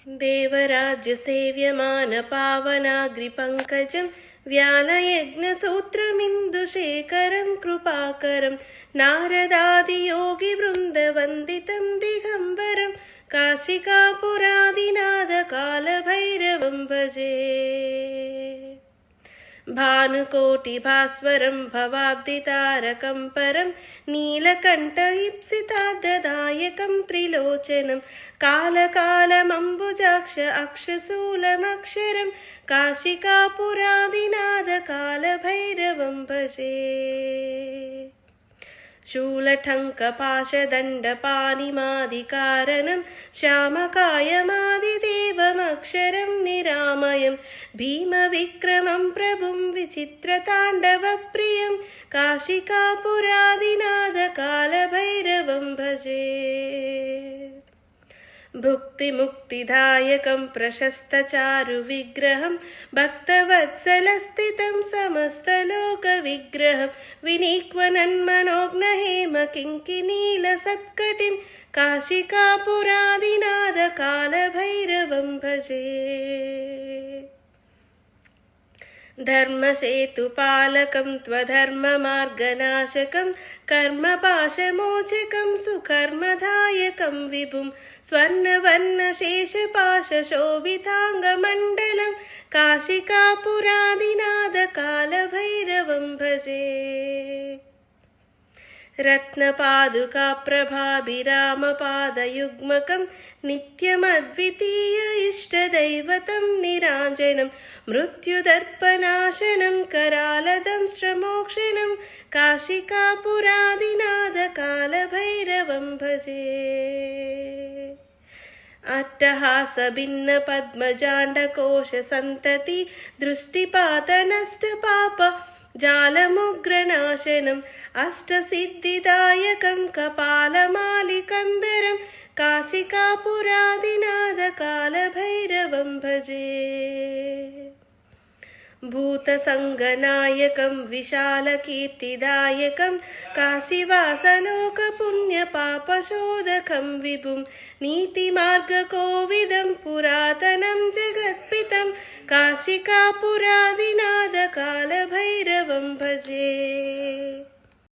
देवराज्यसेव्यमानपावनाग्रिपङ्कजं व्यालयज्ञसूत्रमिन्दुशेखरं कृपाकरं नारदादियोगिवृन्दवन्दितं दिगम्बरं काशिकापुरादिनाथकालभैरवं भजे। भानुकोटिभास्वरं भवाब्दितारकं परं नीलकण्ठईप्सितार्थदायकं त्रिलोचनं कालकालमम्बुजाक्ष अक्षशूलमक्षरं काशिकापुरादिनाथकालभैरवं भजे। शूलठङ्कपाशदण्डपाणिमादिकारणं श्यामकायमादिदेवमक्षरं निरामयं भीमविक्रमं प्रभुं विचित्रताण्डवप्रियं काशिकापुरादिनाथकालभैरवं भजे। भुक्तिमुक्तिदायकं प्रशस्तचारुविग्रहं भक्तवत्सलस्थितं समस्तलोकविग्रहं विनिक्वनन्मनोज्ञहेम किङ्किनीलसत्कटिं काशिकापुरादिनाथकालभैरवं भजे। धर्मसेतुपालकं त्वधर्ममार्गनाशकं कर्मपाशमोचकं सुकर्मदायकं विभुं स्वर्णवर्णशेषपाशशोभिताङ्गमण्डलं काशिकापुरादिनाथकालभैरवं भजे। रत्नपादुकाप्रभाभिरामपादयुग्मकं नित्यमद्वितीय इष्टदैवतं निराञ्जनं मृत्युदर्पनाशनं करालदंष्ट्रमोक्षणं काशिकापुरादिनाथकालभैरवं भजे। अट्टहासभिन्नपद्मजाण्डकोशसन्तति दृष्टिपातनष्टपाप जालमुग्रनाशनम् अष्टसिद्धिदायकं कपालमालिकन्दरं काशिकापुरादिनाथकालभैरवं भजे। भूतसङ्गनायकं विशालकीर्तिदायकं काशीवासलोकपुण्यपापशोधकं विभुं नीतिमार्गकोविदं पुरातनं जगत्पितं काशिकापुरादिनाथकालभैरवं भजे।